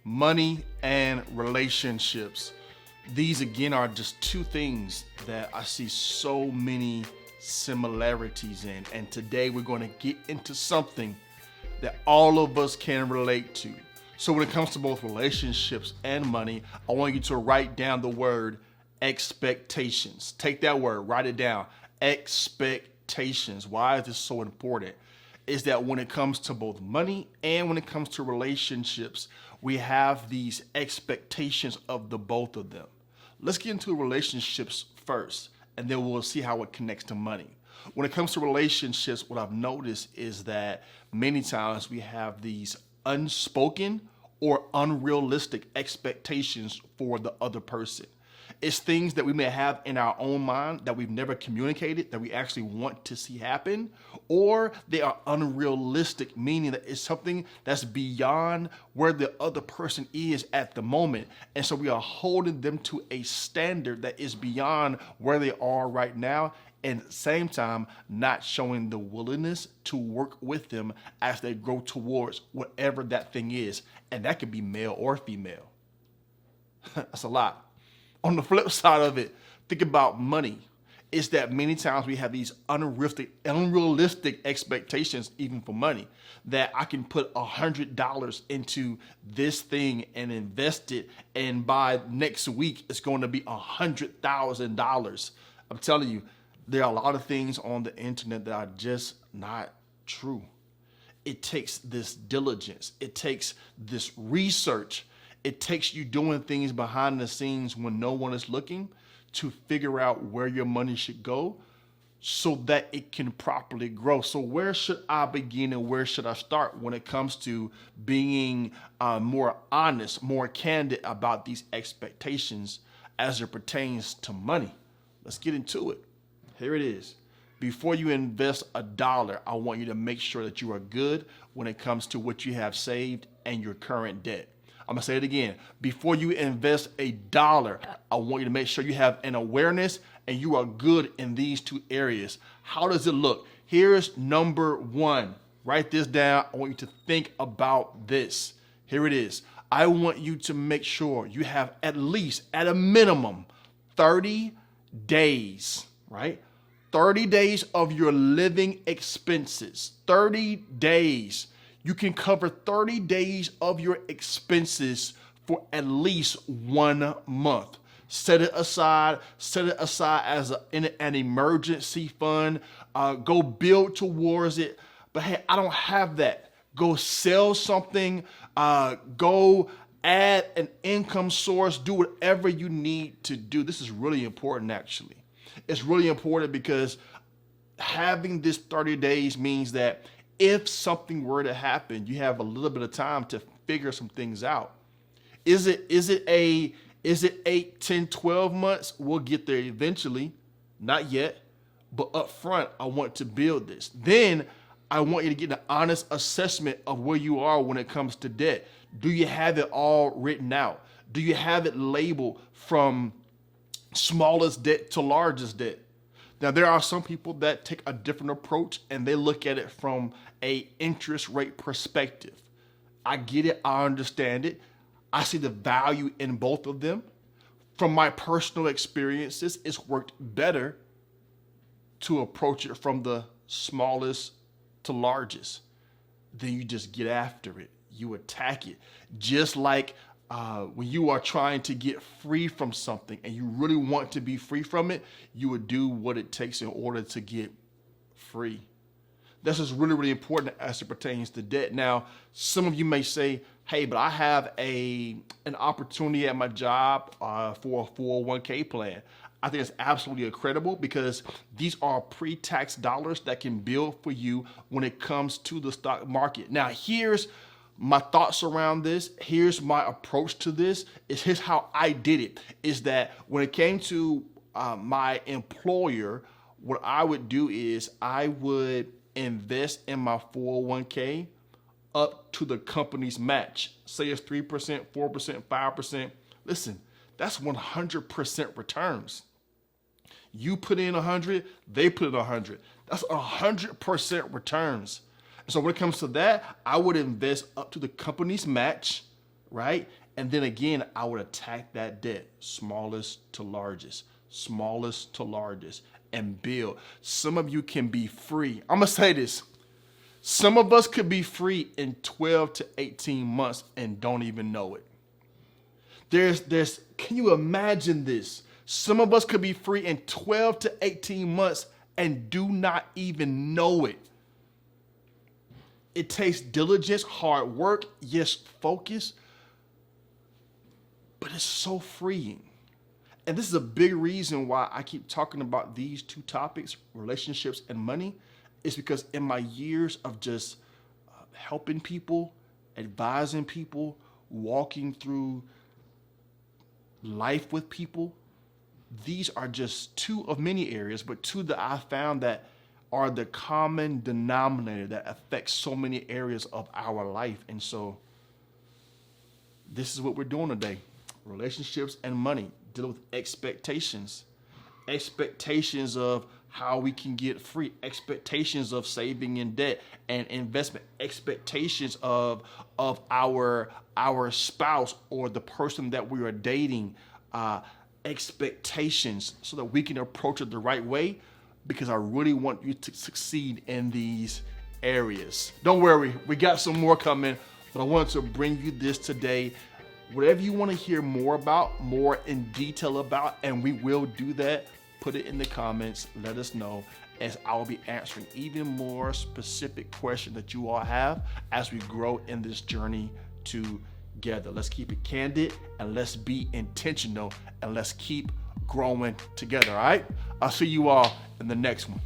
money and relationships. These again are just two things that I see so many similarities in. And today we're going to get into something that all of us can relate to. So when it comes to both relationships and money, I want you to write down the word expectations. Take that word, write it down. Expectations. Why is this so important? Is that when it comes to both money and when it comes to relationships, we have these expectations of the both of them. Let's get into relationships first, and then we'll see how it connects to money. When it comes to relationships, what I've noticed is that many times we have these unspoken or unrealistic expectations for the other person. It's things that we may have in our own mind that we've never communicated, that we actually want to see happen, or they are unrealistic, meaning that it's something that's beyond where the other person is at the moment. And so we are holding them to a standard that is beyond where they are right now, and at the same time, not showing the willingness to work with them as they grow towards whatever that thing is. And that could be male or female. That's a lot. On the flip side of it, think about money. It's that many times we have these unrealistic expectations, even for money, that I can put $100 into this thing and invest it, and by next week, it's going to be $100,000. I'm telling you, there are a lot of things on the internet that are just not true. It takes this diligence. It takes this research. It takes you doing things behind the scenes when no one is looking to figure out where your money should go so that it can properly grow. So where should I begin and where should I start when it comes to being more honest, more candid about these expectations as it pertains to money? Let's get into it. Here it is. Before you invest $1, I want you to make sure that you are good when it comes to what you have saved and your current debt. I'm gonna say it again. Before you invest $1, I want you to make sure you have an awareness and you are good in these two areas. How does it look? Here's number one. Write this down. I want you to think about this. Here it is. I want you to make sure you have at least, at a minimum, 30 days, right? 30 days of your living expenses. 30 days. You can cover 30 days of your expenses for at least 1 month. Set it aside as an emergency fund. Go build towards it. But hey, I don't have that. Go sell something. Go add an income source. Do whatever you need to do. This is really important, actually. It's really important because having this 30 days means that if something were to happen, you have a little bit of time to figure some things out. Is it 8, 10, 12 months? We'll get there eventually. Not yet. But up front, I want to build this. Then I want you to get an honest assessment of where you are when it comes to debt. Do you have it all written out? Do you have it labeled from smallest debt to largest debt? Now, there are some people that take a different approach and they look at it from a interest rate perspective. I get it. I understand it. I see the value in both of them. From my personal experiences, it's worked better to approach it from the smallest to largest. Then you just get after it. You attack it. Just like when you are trying to get free from something and you really want to be free from it, you would do what it takes in order to get free. This is really, really important as it pertains to debt. Now, some of you may say, hey, but I have an opportunity at my job for a 401k plan. I think it's absolutely incredible because these are pre-tax dollars that can build for you when it comes to the stock market. Now, here's my thoughts around this. Here's my approach to this. Here's how I did it. Is that when it came to my employer, what I would do is I would invest in my 401k up to the company's match. Say it's 3%, 4%, 5%. Listen, that's 100% returns. You put in 100, they put in 100. That's 100% returns. So when it comes to that, I would invest up to the company's match, right? And then again, I would attack that debt, smallest to largest, and build. Some of you can be free. I'm gonna say this. Some of us could be free in 12 to 18 months and don't even know it. Can you imagine this? Some of us could be free in 12 to 18 months and do not even know it. It takes diligence, hard work, yes, focus, but it's so freeing. And this is a big reason why I keep talking about these two topics, relationships and money, is because in my years of just helping people, advising people, walking through life with people, these are just two of many areas, but two that I found that are the common denominator that affects so many areas of our life. And so this is what we're doing today. Relationships and money, deal with expectations of how we can get free, expectations of saving in debt and investment, expectations of our spouse or the person that we are dating, expectations, so that we can approach it the right way, because I really want you to succeed in these areas. Don't worry, we got some more coming, but I wanted to bring you this today. Whatever you want to hear more about, more in detail about, and we will do that, put it in the comments, let us know, as I'll be answering even more specific questions that you all have as we grow in this journey together. Let's keep it candid and let's be intentional and let's keep growing together, all right? I'll see you all in the next one.